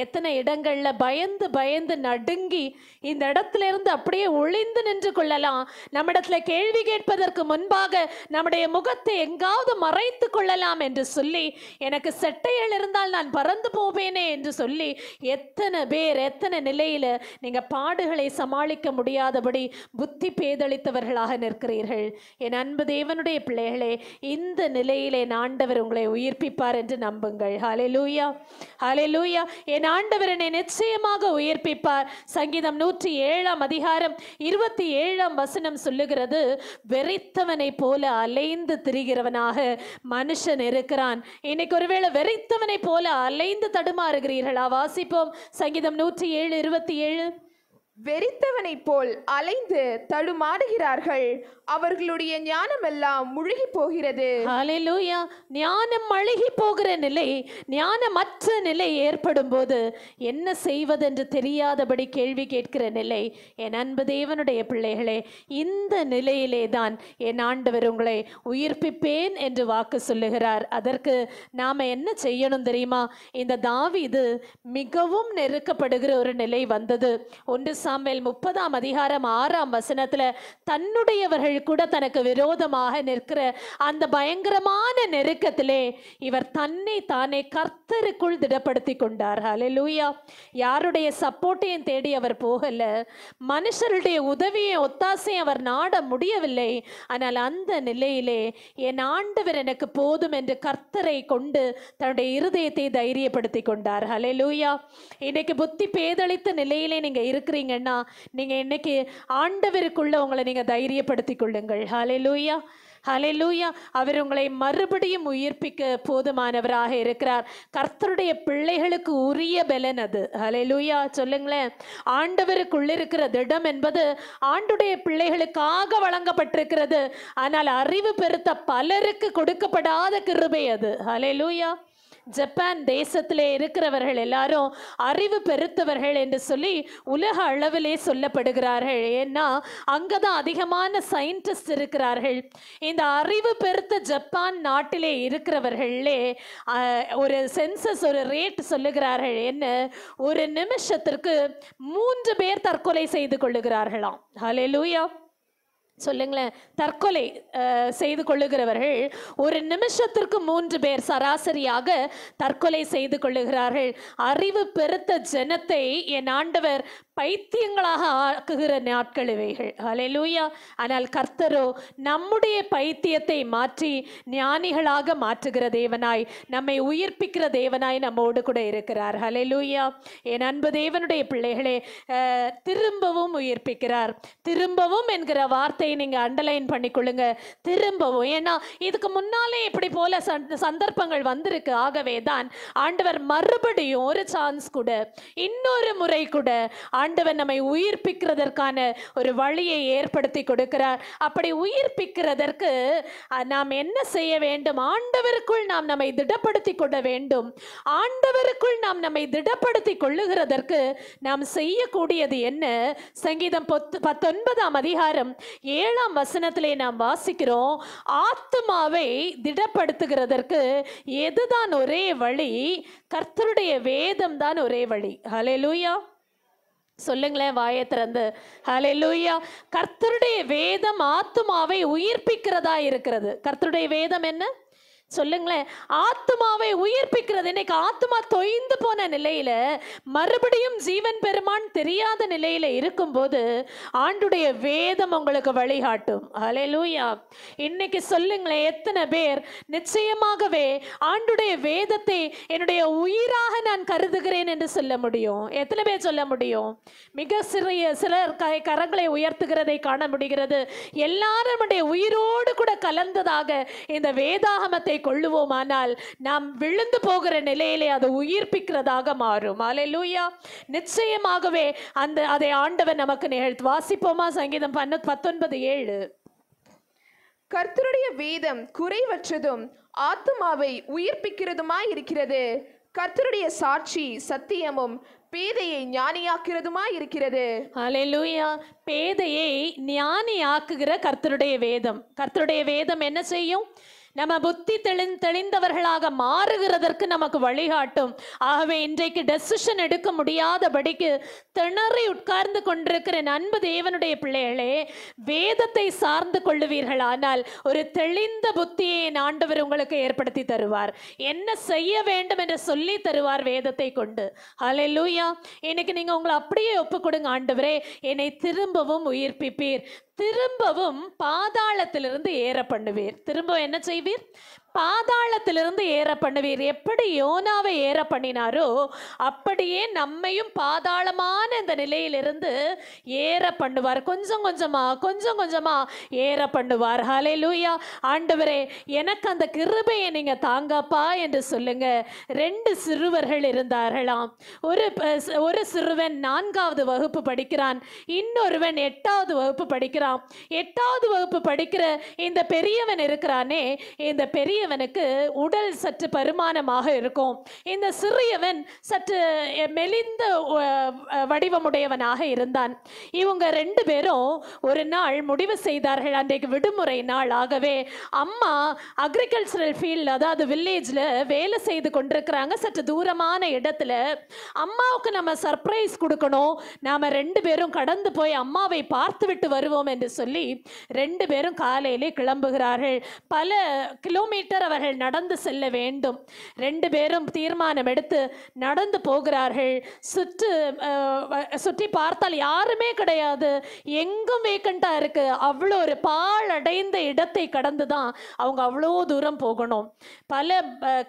எத்தனை இடங்கள்ல பயந்து பயந்து நடுங்கி இந்த இடத்துல இருந்து அப்படியே ஒளிந்து நின்று கொள்ளலாம், நம்மிடத்துல கேள்வி கேட்பதற்கு முன்பாக நம்முடைய முகத்தை எங்காவது மறைத்து கொள்ளலாம் என்று சொல்லி, எனக்கு செட்டைகள் இருந்தால் நான் பறந்து போவேனே என்று சொல்லி எத்தனை பேர் எத்தனை நிலையில நீங்க பாடுகளை சமாளிக்க முடியாதபடி புத்தி பேதளித்தவர்களாக நிற்கிறீர்கள். என் அன்பு தேவனுடைய பிள்ளைகளே, இந்த நிலையிலே ஆண்டவர் உங்களை உயிர்ப்பிப்பார் என்று நம்புங்கள். ஹல்லேலூயா, ஹல்லேலூயா. என் ஆண்டவர் என்னை நிச்சயமாக உயிர்ப்பிப்பார். சங்கீதம் 107ஆம் அதிகாரம் 27ஆம் வசனம் சொல்லுகிறது, வெறித்தவனை போல அலைந்து திரிகிறவனாக மனுஷன் இருக்கிறான். இன்னைக்கு ஒருவேளை வெறித்தவனை போல அலைந்து தடுமாறுகிறீர்களா? வாசிப்போம் சங்கீதம் 107:27. வெறித்தவனை போல் அலைந்து தடுமாறுகிறார்கள், அவர்களுடைய ஞானமெல்லாம் முழுகி போகிறது. ஹல்லேலூயா. ஞானம் அழுகி போகிற நிலை, ஞானமற்ற நிலை ஏற்படும் போது என்ன செய்வதென்று தெரியாதபடி கேள்வி கேட்கிற நிலை, என் அன்பு தேவனுடைய பிள்ளைகளே, இந்த நிலையிலே தான் என் ஆண்டவர் உங்களை உயிர்ப்பிப்பேன் என்று வாக்கு சொல்லுகிறார். அதற்கு நாம என்ன செய்யணும் தெரியுமா? இந்த தாவீது மிகவும் நெருக்கப்படுகிற ஒரு நிலை வந்தது. 1 சாமுவேல் 30ஆம் அதிகாரம் 6ஆம் வசனத்துல தன்னுடையவர்கள் கூட தனக்கு விரோதமாக நிற்கிற அந்த பயங்கரமான நெருக்கத்திலே இவர் தன்னை தானே கர்த்தருக்குள் திடப்படுத்தி கொண்டார். ஹல்லேலூயா. யாருடைய சப்போர்ட்டையும் தேடி அவர் போகல, மனுஷருடைய உதவியை ஒத்தாசையும் அவர் நாட முடியவில்லை. ஆனால் அந்த நிலையிலே என் ஆண்டவர் எனக்கு போதும் என்று கர்த்தரை கொண்டு தன்னுடைய இருதயத்தை தைரியப்படுத்தி கொண்டார். ஹல்லேலூயா. இன்னைக்கு புத்தி பேதளித்த நிலையிலே நீங்க இருக்கிறீங்கன்னா, நீங்க இன்னைக்கு ஆண்டவருக்குள்ள உங்களை நீங்க தைரியப்படுத்திக் கொள்ளுங்கள். ஹல்லேலூயா, ஹல்லேலூயா. அவர் உங்களை மறுபடியும் உயிர்ப்பிக்க போதுமானவராக இருக்கிறார். கர்த்தருடைய பிள்ளைகளுக்கு உரிய பலன் அது. ஹல்லேலூயா. சொல்லுங்களேன். ஆண்டவருக்குள்ள இருக்கிற திடம் என்பது ஆண்டுடைய பிள்ளைகளுக்காக வழங்கப்பட்டிருக்கிறது. ஆனால் அறிவு பெருத்த பலருக்கு கொடுக்கப்படாத கிருபை அது. ஹல்லேலூயா. ஜப்பான் தேசத்திலே இருக்கிறவர்கள் எல்லாரும் அறிவு பெருத்தவர்கள் என்று சொல்லி உலக அளவிலே சொல்லப்படுகிறார்கள். ஏன்னா அங்கதான் அதிகமான சயின்டிஸ்ட் இருக்கிறார்கள். இந்த அறிவு பெருத்த ஜப்பான் நாட்டிலே இருக்கிறவர்களே ஒரு சென்சஸ், ஒரு ரேட் சொல்லுகிறார்கள். என்ன? ஒரு நிமிஷத்திற்கு 3 பேர் தற்கொலை செய்து கொள்ளுகிறார்களாம். ஹல்லேலூயா. சொல்லுங்களேன். தற்கொலை செய்து கொள்ளுகிறவர்கள் ஒரு நிமிஷத்திற்கு 3 பேர் சராசரியாக தற்கொலை செய்து கொள்ளுகிறார்கள். அறிவு பெருத்த ஜனத்தை என் ஆண்டவர் பைத்தியங்களாக ஆக்குகிற நாட்கள் இவைகள். ஹல்லேலூயா. ஆனால் கர்த்தரோ நம்முடைய பைத்தியத்தை மாற்றி ஞானிகளாக மாற்றுகிற தேவனாய், நம்மை உயிர்ப்பிக்கிற தேவனாய் நம்மோடு கூட இருக்கிறார். ஹல்லேலூயா. என் அன்பு தேவனுடைய பிள்ளைகளே, திரும்பவும் உயிர்ப்பிக்கிறார். திரும்பவும் என்கிற வார்த்தையை நீங்க அண்டர்லைன் பண்ணிக்கொள்ளுங்க. திரும்பவும். ஏன்னா இதுக்கு முன்னாலே இப்படி போல சந்தர்ப்பங்கள் வந்திருக்கு. ஆகவே தான் ஆண்டவர் மறுபடியும் ஒரு சான்ஸ் கூட, இன்னொரு முறை கூட ஆண்டவர் நம்மை உயிர்ப்பிக்கிறதற்கான ஒரு வழியை ஏற்படுத்தி கொடுக்கிறார். அப்படி உயிர்ப்பிக்கிறதற்கு நாம் என்ன செய்ய வேண்டும்? ஆண்டவருக்குள் நாம் நம்மை திடப்படுத்தி கொள்ள வேண்டும். ஆண்டவருக்குள் நாம் நம்மை திடப்படுத்தி கொள்ளுகிறதற்கு நாம் செய்யக்கூடியது என்ன? சங்கீதம் 19ஆம் அதிகாரம் 7ஆம் வசனத்திலே நாம் வாசிக்கிறோம், ஆத்துமாவை திடப்படுத்துகிறதற்கு எதுதான் ஒரே வழி? கர்த்தருடைய வேதம் தான் ஒரே வழி. ஹல்லேலூயா. சொல்லுங்களேன் வாயை திறந்து. ஹல்லேலூயா. கர்த்தருடைய வேதம் ஆத்துமாவை உயிர்ப்பிக்கிறதா இருக்கிறது. கர்த்தருடைய வேதம் என்ன சொல்லுங்களேன்? ஆத்துமாவை உயிர்ப்பிக்கிறது. இன்னைக்கு ஆத்துமா தொய்ந்து போன நிலையில மறுபடியும் ஜீவன் பெருமான் தெரியாத நிலையில இருக்கும்போது ஆண்டுடைய வேதம் உங்களுக்கு வழிகாட்டும். ஹல்லேலூயா. இன்னைக்கு சொல்லுங்களேன், எத்தனை பேர் நிச்சயமாகவே ஆண்டுடைய வேதத்தை என்னுடைய உயிராக நான் கருதுகிறேன் என்று சொல்ல முடியும்? எத்தனை பேர் சொல்ல முடியும்? மிக சிலர் கரங்களை உயர்த்துகிறதை காண முடிகிறது. எல்லாரும் உயிரோடு கூட கலந்ததாக இந்த வேதாகமத்தை கொள்ளுவோமானால் நாம் விழுந்து போகிற நிலையிலே அது உயிர்ப்பிக்கிறதாக மாறும். அல்லேலூயா. நிச்சயமாகவே அதை ஆண்டவர் நமக்கு நிகழ்த்து. வாசிப்போமா? சங்கீதம் 19:7. கர்த்தருடைய வேதம் குறைவற்றதும் ஆத்துமாவை உயிர்ப்பிக்கிறதுமாய் இருக்கிறது. கர்த்தருடைய சாட்சி சத்தியமும் பேதையை ஞானியாக்குறதுமாய் இருக்கிறது. அல்லேலூயா. பேதையை ஞானியாக்குகிற கர்த்தருடைய வேதம். கர்த்தருடைய வேதம் என்ன செய்யும்? நம்ம புத்தி தெளிந்தவர்களாக மாறுகிறதற்கு நமக்கு வழிகாட்டும். ஆகவே இன்றைக்கு டெசிஷன் எடுக்க முடியாதபடிக்கு திணறி உட்கார்ந்து கொண்டிருக்கிற அன்பு தேவனுடைய பிள்ளைகளே, வேதத்தை சார்ந்து கொள்ளுவீர்களானால் ஒரு தெளிந்த புத்தியை ஆண்டவர் உங்களுக்கு ஏற்படுத்தி தருவார். என்ன செய்ய வேண்டும் என்று சொல்லி தருவார் வேதத்தை கொண்டு. ஹல்லேலூயா. இன்னைக்கு நீங்க உங்களை அப்படியே ஒப்பு கொடுங்க. ஆண்டவரே, என்னை திரும்பவும் உயிர்ப்பிப்பீர், திரும்பவும் பாதாளத்திலிருந்து ஏற பண்ணுவீர். திரும்பவும் என்ன செய்வீர்? பாதாளத்திலிருந்து ஏற பண்ணுவீர். எப்படி யோனாவை ஏற பண்ணினாரோ அப்படியே நம்மையும் பாதாளமான இந்த நிலையிலிருந்து ஏற பண்ணுவார். கொஞ்சம் கொஞ்சமா ஏற பண்ணுவார். ஹல்லேலூயா. ஆண்டவரே, எனக்கு அந்த கிருபையை நீங்க தாங்கப்பா என்று சொல்லுங்க. 2 சிறுவர்கள் இருந்தார்களாம். ஒரு சிறுவன் 4வது வகுப்பு படிக்கிறான், இன்னொருவன் 8வது வகுப்பு படிக்கிறான். 8வது வகுப்பு படிக்கிற இந்த பெரியவன் இருக்கிறானே, இந்த பெரியவனுக்கு உடல் சற்று பருமானமாக இருக்கும். இந்த சிறியவன் சற்று மெலிந்த வடிவமுடையவனாக இருந்தான். இவங்க 2 பேரும் ஒரு நாள் முடிவு செய்தார்கள், அன்றைக்கு விடுமுறை நாள். ஆகவே அம்மா அக்ரிகல்ச்சரல் ஃபீல்ட், அதாவது வில்லேஜில் வேலை செய்து கொண்டிருக்கிறாங்க, சற்று தூரமான இடத்துல. அம்மாவுக்கு நம்ம சர்ப்ரைஸ் கொடுக்கணும், நாம் 2 பேரும் கடந்து போய் அம்மாவை பார்த்து விட்டு வருவோம் என்று சொல்லி 2 பேரும் காலையிலே கிளம்புகிறார்கள். பல கிலோமீட்டர் அவர்கள் நடந்து செல்ல வேண்டும். 2 பேரும் தீர்மானம் எடுத்து நடந்து போகிறார்கள். சுற்றி பார்த்தால் யாருமே கிடையாது, எங்கும் வேக்கண்டா இருக்கு. அவ்வளோ ஒரு பாழடைந்த இடத்தை கடந்து தான் அவங்க அவ்வளோ தூரம் போகணும். பல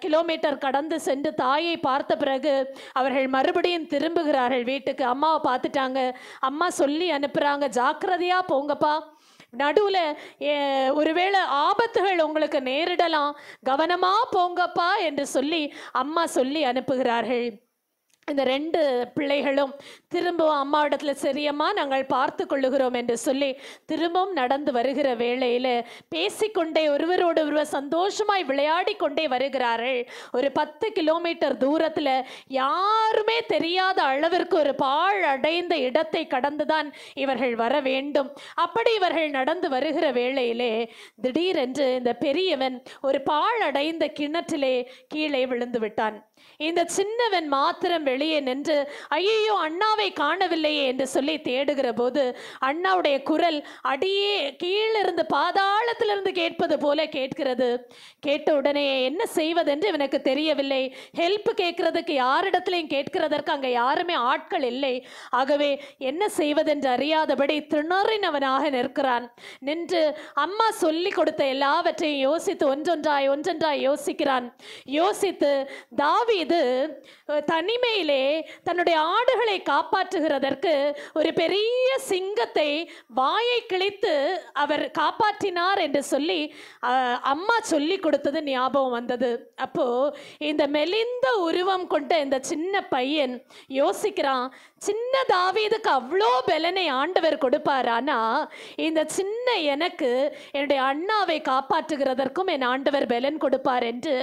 கிலோமீட்டர் கடந்து சென்று தாயை பார்த்த பிறகு அவர்கள் மறுபடியும் திரும்புகிறார்கள் வீட்டுக்கு. அம்மாவை பார்த்துட்டாங்க. அம்மா சொல்லி அனுப்புறாங்க, ஜாக்கிரதையா போங்கப்பா, நடுவில் ஒருவேளை ஆபத்துகள் உங்களுக்கு நேரிடலாம், கவனமா போங்கப்பா என்று சொல்லி அம்மா சொல்லி அனுப்புகிறார்கள். இந்த 2 பிள்ளைகளும் திரும்பவும் அம்மாவிடத்தில், சரியம்மா நாங்கள் பார்த்து கொள்ளுகிறோம் என்று சொல்லி திரும்பவும் நடந்து வருகிற வேளையில் பேசிக்கொண்டே ஒருவரோடு ஒருவர் சந்தோஷமாய் விளையாடி கொண்டே வருகிறார்கள். ஒரு 10 கிலோமீட்டர் தூரத்தில் யாருமே தெரியாத அளவிற்கு ஒரு பாழ் அடைந்த இடத்தை கடந்துதான் இவர்கள் வர வேண்டும். அப்படி இவர்கள் நடந்து வருகிற வேளையிலே திடீரென்று இந்த பெரியவன் ஒரு பாழ் அடைந்த கிணற்றிலே கீழே விழுந்து விட்டான். இந்த சின்னவன் மாத்திரம் வெளியே நின்று, ஐயோ அண்ணாவை காணவில்லையே என்று சொல்லி தேடுகிற போது அண்ணாவுடைய குரல் அடியே கீழிருந்து பாதாளத்திலிருந்து கேட்பது போல கேட்கிறது. கேட்ட உடனே என்ன செய்வதென்று இவனுக்கு தெரியவில்லை. ஹெல்ப் கேட்கறதுக்கு யாரிடத்திலையும் கேட்கிறதற்கு அங்கே யாருமே ஆட்கள் இல்லை. ஆகவே என்ன செய்வதென்று அறியாதபடி திணறினவனாக நிற்கிறான். நின்று அம்மா சொல்லி கொடுத்த எல்லாவற்றையும் யோசித்து ஒன்றொன்றாய் யோசிக்கிறான். யோசித்து தாவீது தனிமையிலே தன்னுடைய ஆடுகளை காப்பாற்றுகிறதற்கு ஒரு பெரிய சிங்கத்தை வாயை கிழித்து அவர் காப்பாற்றினார் என்று சொல்லி அம்மா சொல்லி கொடுத்தது ஞாபகம் வந்தது. அப்போ இந்த மெலிந்த உருவம் கொண்ட இந்த சின்ன பையன் யோசிக்கிறான், சின்ன தாவீதுக்கு அவ்வளோ பலனை ஆண்டவர் கொடுப்பார், ஆனா இந்த சின்ன எனக்கு என்னுடைய அண்ணாவை காப்பாற்றுகிறதற்கும் என் ஆண்டவர் பலன் கொடுப்பார் என்று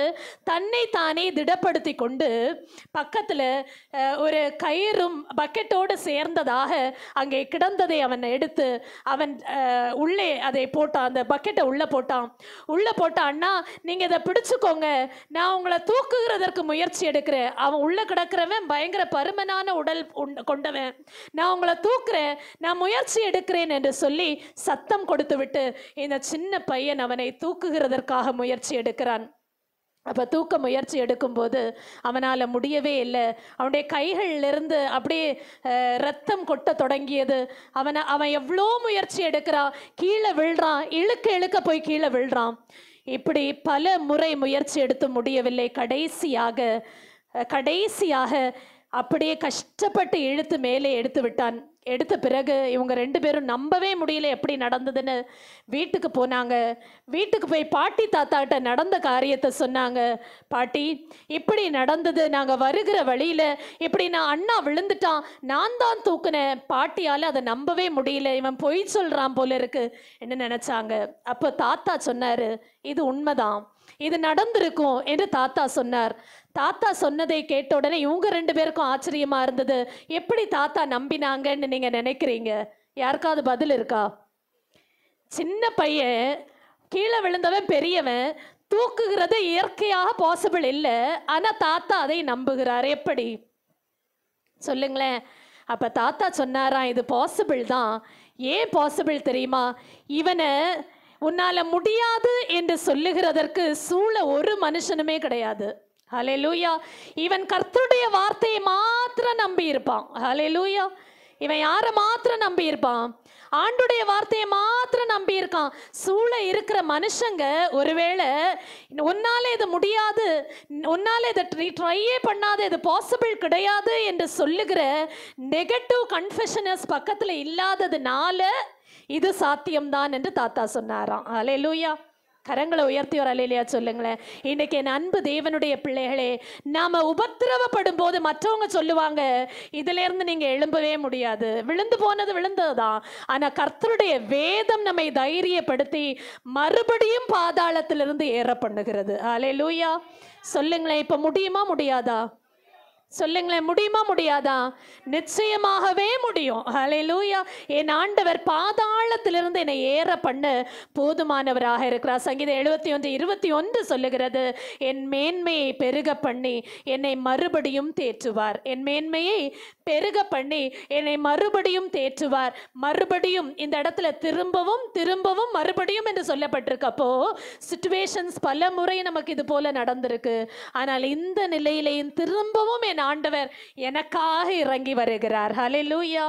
தன்னை தானே திடப்படுத்தி கொண்டு பக்கத்தில் ஒரு கயிறும் பக்கெட்டோடு சேர்ந்ததாக அங்கே கிடந்ததை அவன் எடுத்து அவன் உள்ளே அதை போட்டான். அந்த பக்கெட்டை உள்ளே போட்டான். அண்ணா நீங்கள் இதை பிடிச்சுக்கோங்க, நான் உங்களை தூக்குகிறதற்கு முயற்சி எடுக்கிறேன். அவன் உள்ளே கிடக்கிறவன் பயங்கர பருமனான உடல் கொண்டவன். நான் உங்களை தூக்குறேன், நான் முயற்சி எடுக்கிறேன் என்று சொல்லி சத்தம் கொடுத்து விட்டு இந்த சின்ன பையன் அவனை தூக்குகிறதற்காக முயற்சி எடுக்கிறான். அப்போ தூக்க முயற்சி எடுக்கும்போது அவனால் முடியவே இல்லை. அவனுடைய கைகளிலிருந்து அப்படியே ரத்தம் கொட்ட தொடங்கியது. அவன் எவ்வளோ முயற்சி எடுக்கிறான், கீழே விழுறான், இழுக்க போய் கீழே விழுறான். இப்படி பல முறை முயற்சி எடுத்து முடியவில்லை. கடைசியாக அப்படியே கஷ்டப்பட்டு இழுத்து மேலே எடுத்து விட்டான். எடுத்த பிறகு இவங்க 2 பேரும் நம்பவே முடியல எப்படி நடந்ததுன்னு. வீட்டுக்கு போனாங்க. வீட்டுக்கு போய் பாட்டி தாத்தாட்ட நடந்த காரியத்தை சொன்னாங்க. பாட்டி, இப்படி நடந்தது, நாங்கள் வருகிற வழியில் இப்படி நான் அண்ணா விழுந்துட்டான், நான் தான் தூக்குனேன். பாட்டியால் அதை நம்பவே முடியல, இவன் பொய் சொல்கிறான் போல இருக்கு என்ன நினச்சாங்க. அப்போ தாத்தா சொன்னார், இது உண்மைதான், இது நடந்திருக்கும் என்று தாத்தா சொன்னார். தாத்தா சொன்னதை கேட்ட உடனே இவங்க 2 பேருக்கும் ஆச்சரியமா இருந்தது. எப்படி தாத்தா நம்பினாங்கன்னு நீங்க நினைக்கிறீங்க? யாருக்காவது பதில் இருக்கா? சின்ன பையன் கீழே விழுந்தவன் பெரியவன், தூக்குகிறது இயற்கையாக பாசிபிள் இல்லை, ஆனா தாத்தா அதை நம்புகிறார். எப்படி சொல்லுங்களேன். அப்ப தாத்தா சொன்னாராம், இது பாசிபிள் தான். ஏன் பாசிபிள் தெரியுமா? இவனை உன்னால முடியாது என்று சொல்லுகிறதற்கு சூழ ஒரு மனுஷனுமே கிடையாது. ஹல்லேலூயா. இவன் கர்த்தருடைய வார்த்தையை மாத்திரம் நம்பி இருப்பான். ஹல்லேலூயா. இவன் யாரை மாத்திரம் நம்பி இருப்பான்? ஆண்டுடைய வார்த்தையை மாத்திரம் நம்பி இருக்கான். சூழ இருக்கிற மனுஷங்க ஒருவேளை உன்னால இது முடியாது, உன்னால இதை ட்ரையே பண்ணாத, இது பாசிபிள் கிடையாது என்று சொல்லுகிற நெகட்டிவ் கன்ஃபெஷனஸ் பக்கத்தில் இல்லாததுனால இது சாத்தியம்தான் என்று தாத்தா சொன்னாராம். ஹல்லேலூயா. கரங்களை உயர்த்தி ஒரு அல்லேலூயா சொல்லுங்களேன். இன்னைக்கு என் அன்பு தேவனுடைய பிள்ளைகளே, நாம உபத்திரவப்படும் போது மற்றவங்க சொல்லுவாங்க, இதுல இருந்து நீங்க எழும்பவே முடியாது, விழுந்து போனது விழுந்ததுதான். ஆனா கர்த்தருடைய வேதம் நம்மை தைரியப்படுத்தி மறுபடியும் பாதாளத்திலிருந்து ஏற பண்ணுகிறது. அல்லேலூயா சொல்லுங்களேன். இப்ப முடியுமா முடியாதா? சொல்லுங்களேன், முடியுமா முடியாதா? நிச்சயமாகவே முடியும். ஹல்லேலூயா. என் ஆண்டவர் பாதாளத்திலிருந்து என்னை ஏற பண்ண போதுமானவராக இருக்கிறார். சங்கீதம் 71:21 சொல்லுகிறது, என் மேன்மையை பெருக பண்ணி என்னை மறுபடியும் தேற்றுவார். என் மேன்மையை பெருக பண்ணி என்னை மறுபடியும் தேற்றுவார். மறுபடியும் இந்த இடத்துல திரும்பவும் திரும்பவும் மறுபடியும் என்று சொல்லப்பட்டிருக்கப்போ சிச்சுவேஷன்ஸ் பல முறை நமக்கு இது போல நடந்திருக்கு. ஆனால் இந்த நிலையிலேயும் திரும்பவும் என் ஆண்டவர் எனக்காக இறங்கி வருகிறார். ஹல்லேலூயா.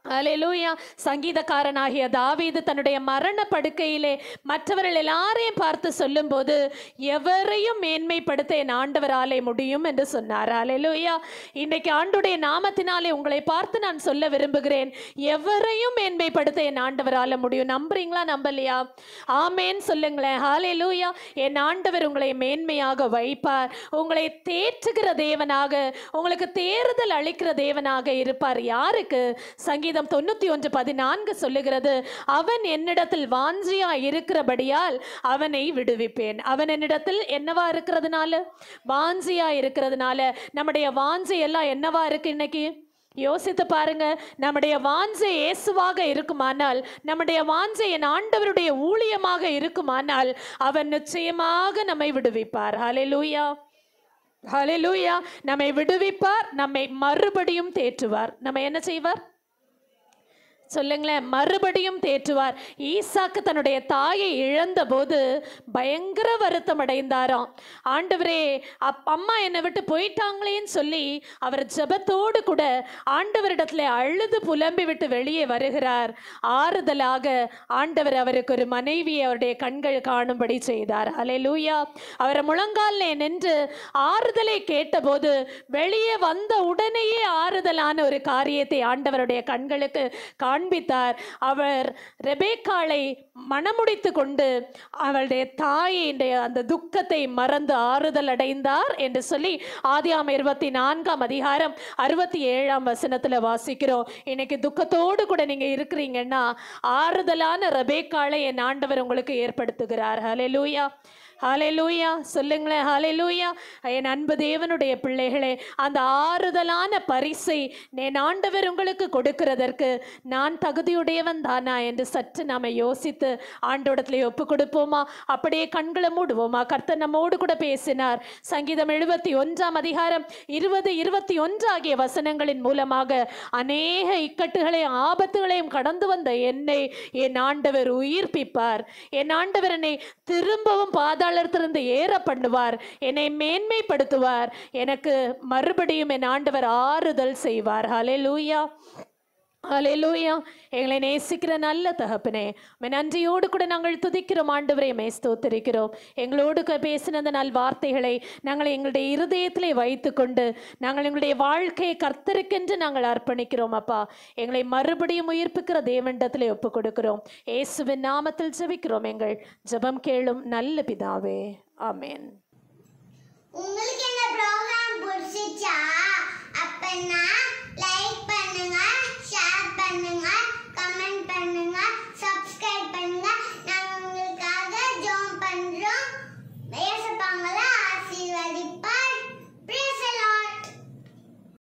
அல்லேலூயா. சங்கீதக்காரனாகிய தாவீது தன்னுடைய மரண படுக்கையிலே மற்றவர்கள் எல்லாரையும் பார்த்து சொல்லும்போது, எவரையும் மேன்மைப்படுத்த என் ஆண்டவராலே முடியும் என்று சொன்னார். அல்லேலூயா. இன்னைக்கு ஆண்டுடைய நாமத்தினாலே உங்களை பார்த்து நான் சொல்ல விரும்புகிறேன், எவரையும் மேன்மைப்படுத்த என் ஆண்டவரால முடியும். நம்புறீங்களா? நம்பலையா? ஆமேன் சொல்லுங்களேன். அல்லேலூயா. என் ஆண்டவர் உங்களை மேன்மையாக வைப்பார். உங்களை தேற்றுகிற தேவனாக, உங்களுக்கு தேறுதல் அளிக்கிற தேவனாக இருப்பார். யாருக்கு? சங்கீதம் 91:14 சொல்லுகிறது, அவன் என்னிடத்தில் வாஞ்சியா இருக்கிறபடியால் அவனை விடுவிப்பேன். அவன் என்னிடத்தில் என்னவா இருக்கிறதுனால? வாஞ்சியா இருக்கிறதுனால. நம்முடைய வாஞ்சை எல்லாம் என்னவா இருக்கு இன்னைக்கு? யோசித்து பாருங்க. நம்முடைய வாஞ்சை இயேசுவாக இருக்குமானால், நம்முடைய வாஞ்சை என் ஆண்டவருடைய ஊழியமாக இருக்குமானால், அவன் நிச்சயமாக நம்மை விடுவிப்பார். ஹல்லேலூயா. ஹல்லேலூயா. நம்மை விடுவிப்பார், நம்மை மறுபடியும் தேற்றுவார். நம்ம என்ன செய்வார்? சொல்லுங்களேன். மறுபடியும் தேற்றுவார். ஈசாக்கு தன்னுடைய தாயை இழந்த போது பயங்கர வருத்தம் அடைந்தாராம். ஆண்டவரே, அம்மா என்னை விட்டு போயிட்டாங்களேன்னு சொல்லி அவர் ஜெபத்தோடு கூட ஆண்டவரிடத்துல அழுது புலம்பி விட்டு வெளியே வருகிறார். ஆறுதலாக ஆண்டவர் அவருக்கு ஒரு மனைவியை அவருடைய கண்கள் காணும்படி செய்தார். அல்லேலூயா. அவர் முழங்காலிலே நின்று ஆறுதலை கேட்டபோது வெளியே வந்த உடனேயே ஆறுதலான ஒரு காரியத்தை ஆண்டவருடைய கண்களுக்கு காண்பித்தார். அவர் ரெபேக்காளை மணமுடித்து கொண்டு அவளுடைய தாயினுடைய அந்த துக்கத்தை மறந்து ஆறுதல் அடைந்தார் என்று சொல்லி ஆதியாகமம் 24 67 வாசிக்கிறோம். இன்னைக்கு துக்கத்தோடு கூட நீங்க இருக்கிறீங்கன்னா ஆறுதலான ரெபேக்காளை என் ஆண்டவர் உங்களுக்கு ஏற்படுத்துகிறார். ஹல்லேலூயா. ஹalleluya சொல்லுங்களேன். ஹalleluya. என் அன்பு தேவனுடைய பிள்ளைகளே, அந்த ஆறுதலான பரிசை என் ஆண்டவர் உங்களுக்கு கொடுக்கிறதற்கு நான் தகுதியுடையவன் தானா என்று சற்று நாம யோசித்து ஆண்டோடத்துல ஒப்பு கொடுப்போமா? அப்படியே கண்களை மூடுவோமா? கர்த்தர் நம்மோடு கூட பேசினார். சங்கீதம் 71 அதிகாரம் 20, 21 ஆகிய வசனங்களின் மூலமாக அநேக இக்கட்டுகளையும் ஆபத்துகளையும் கடந்து வந்த என்னை என் ஆண்டவர் உயிர்ப்பிப்பார். என் ஆண்டவர் என்னை திரும்பவும் பாதாளத்திலிருந்து ஏற பண்ணுவார். என்னை மேன்மைப்படுத்துவார். எனக்கு மறுபடியும் என் ஆண்டவர் ஆறுதல் செய்வார். ஹல்லேலூயா, ஹல்லேலூயா. எங்களை நேசிக்கிற நல்ல தகப்பனே, நன்றியோடு கூட நாங்கள் துதிக்கிறோம். ஆண்டவரை ஸ்தோத்திரிக்கிறோம். எங்களோடு பேசின அந்த நல் வார்த்தைகளை நாங்கள் எங்களுடைய இருதயத்திலே வைத்துக்கொண்டு நாங்கள் எங்களுடைய வாழ்க்கையை கர்த்தருக்கென்று நாங்கள் அர்ப்பணிக்கிறோம். அப்பா, எங்களை மறுபடியும் உயிர்ப்பிக்கிற தேவனிடத்திலே ஒப்பு கொடுக்கிறோம். இயேசுவின் நாமத்தில் ஜெபிக்கிறோம். எங்கள் ஜெபம் கேளும் நல்ல பிதாவே, ஆமென். உங்களுக்கு இந்த ப்ரோக்ராம் பிடிச்சிச்சா?